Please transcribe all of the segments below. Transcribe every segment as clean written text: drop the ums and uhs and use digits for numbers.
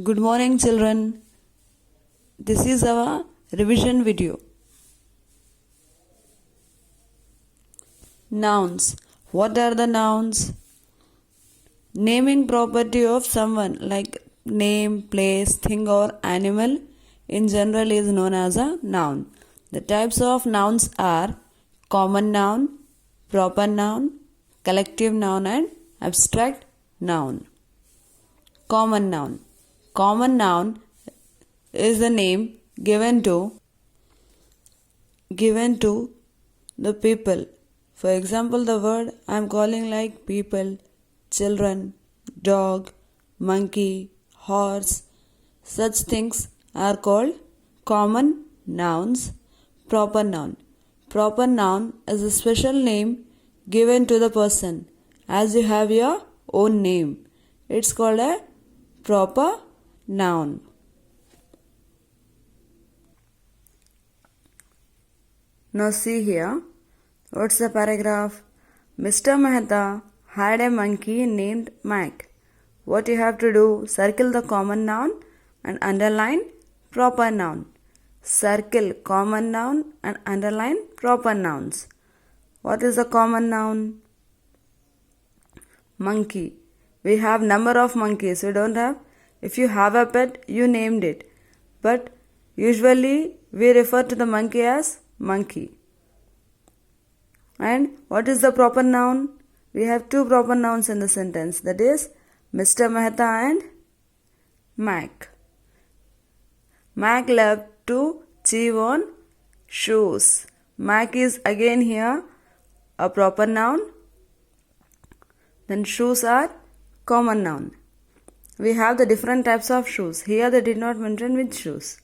Good morning, children. This is our revision video. Nouns. What are the nouns? Naming property of someone like name, place, thing, or animal in general is known as a noun. The types of nouns are common noun, proper noun, collective noun, and abstract noun. Common noun. Common noun is the name given to the people. For example, the word I am calling like people, children, dog, monkey, horse. Such things are called common nouns. Proper noun. Proper noun is a special name given to the person as you have your own name. It's called a proper noun. Now see here, what's the paragraph? Mr. Mehta had a monkey named Mac. What you have to do? Circle the common noun and underline proper noun. Circle common noun and underline proper nouns. What is the common noun? Monkey. We have number of monkeys. We don't have. If you have a pet, you named it. But usually we refer to the monkey as monkey. And what is the proper noun? We have two proper nouns in the sentence. That is Mr. Mehta and Mac. Mac loved to chew on shoes. Mac is again here a proper noun. Then shoes are common noun. We have the different types of shoes. Here they did not mention which shoes.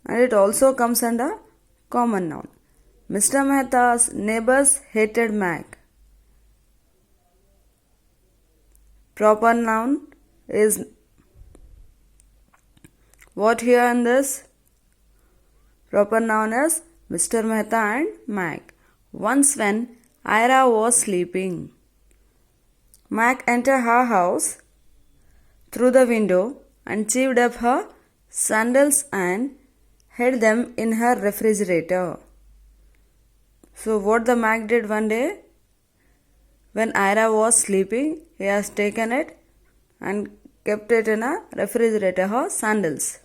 And it also comes under common noun. Mr. Mehta's neighbors hated Mac. Proper noun is what here in this? Proper noun is Mr. Mehta and Mac. Once when Ira was sleeping, Mac entered her house through the window and chewed up her sandals and hid them in her refrigerator. So what the Mac did one day, when Ira was sleeping, he has taken it and kept it in a refrigerator, her sandals.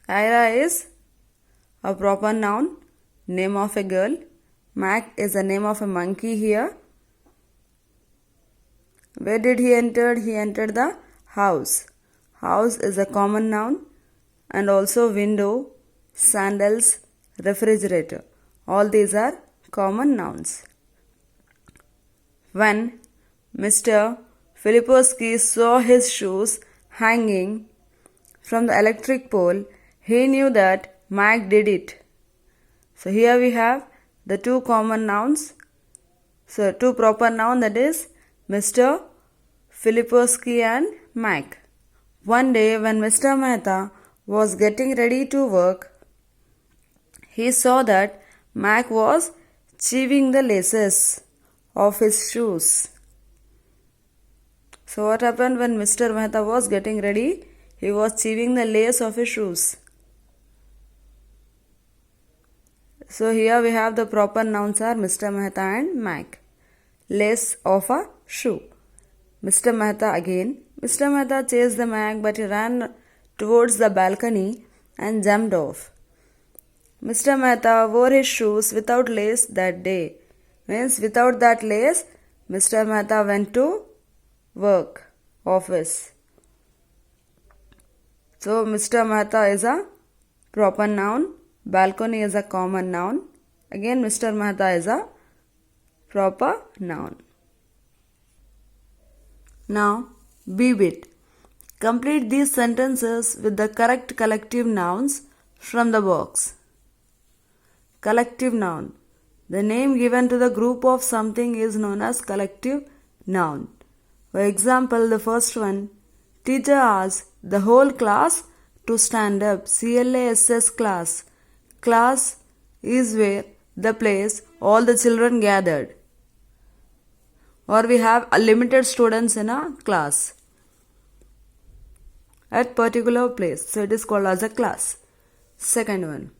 Ira is a proper noun, name of a girl. Mac is the name of a monkey here. Where did he enter? He entered the house. House is a common noun and also window, sandals, refrigerator. All these are common nouns. When Mr. Filipovsky saw his shoes hanging from the electric pole, he knew that Mac did it. So here we have the two common nouns. So two proper noun, that is Mr. Filipovsky and Mac. One day when Mr. Mehta was getting ready to work, he saw that Mac was chewing the laces of his shoes. So what happened when Mr. Mehta was getting ready? He was chewing the lace of his shoes. So here we have the proper nouns are Mr. Mehta and Mac. Lace of a shoe. Mr. Mehta again. Mr. Mehta chased the Mac, but he ran towards the balcony and jumped off. Mr. Mehta wore his shoes without lace that day. Means without that lace, Mr. Mehta went to work, office. So Mr. Mehta is a proper noun. Balcony is a common noun. Again Mr. Mehta is a proper noun. Now B bit. Complete these sentences with the correct collective nouns from the box. Collective noun. The name given to the group of something is known as collective noun. For example, the first one, teacher asked the whole class to stand up. CLASS class. Class is where the place all the children gathered. Or we have limited students in a class. at particular place. So it is called as a class. Second one.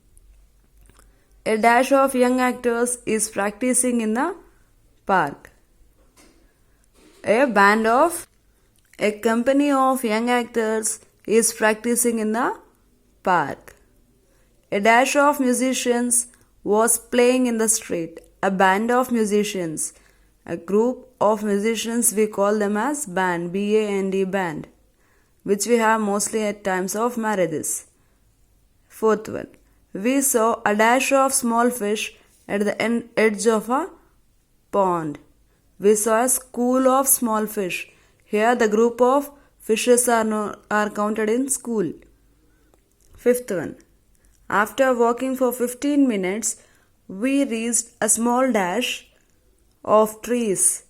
A dash of young actors is practicing in the park. A company of young actors is practicing in the park. A dash of musicians was playing in the street. A band of musicians. A group of musicians, we call them as band, B-A-N-D, band, which we have mostly at times of marriages. Fourth one. We saw a dash of small fish at the edge of a pond. We saw a school of small fish. Here the group of fishes are counted in school. Fifth one. After walking for 15 minutes, we reached a small dash of trees.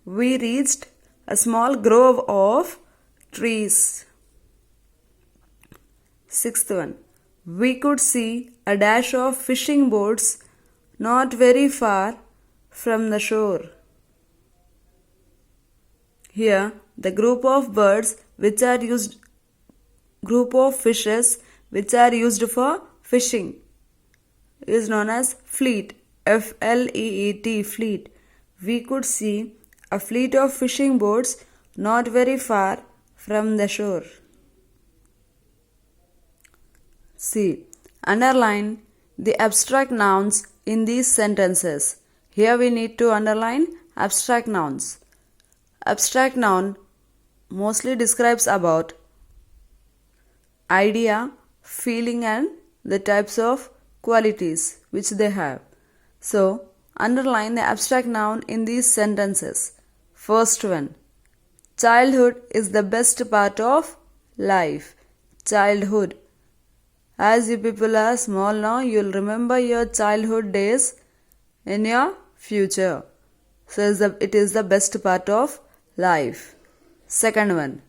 We reached a small grove of trees. Sixth one. We could see a dash of fishing boats not very far from the shore. Here, the group of fishes which are used for fishing is known as fleet. F-L-E-E-T, fleet. We could see a fleet of fishing boats not very far from the shore. C. Underline the abstract nouns in these sentences. Here we need to underline abstract nouns. Abstract noun mostly describes about idea, feeling and the types of qualities which they have. So, underline the abstract noun in these sentences. First one. Childhood is the best part of life. Childhood. As you people are small now, you will remember your childhood days in your future. So it is the best part of life. Second one.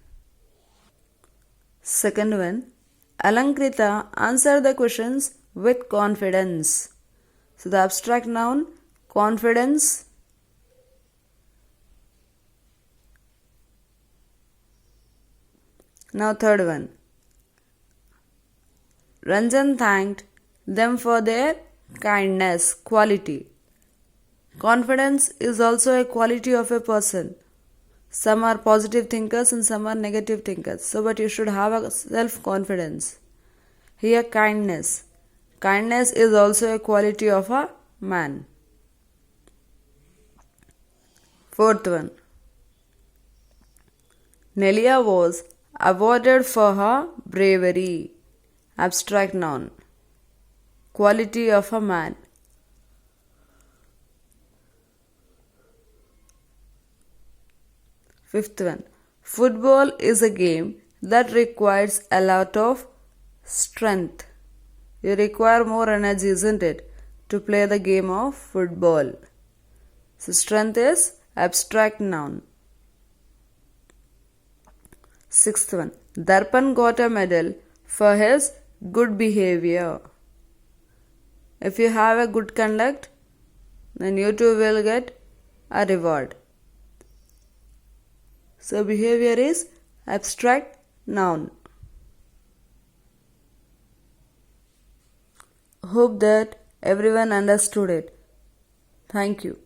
Alankrita, answer the questions with confidence. So the abstract noun, confidence. Now third one. Ranjan thanked them for their kindness, quality. Confidence is also a quality of a person. Some are positive thinkers and some are negative thinkers. So, but you should have a self-confidence. Here, kindness. Kindness is also a quality of a man. Fourth one. Nelia was awarded for her bravery. Abstract noun. Quality of a man. Fifth one. Football is a game that requires a lot of strength. You require more energy, isn't it, to play the game of football. So strength is abstract noun. Sixth one. Darpan got a medal for his good behavior. If you have a good conduct, then you too will get a reward. So behavior is abstract noun. Hope that everyone understood it. Thank you.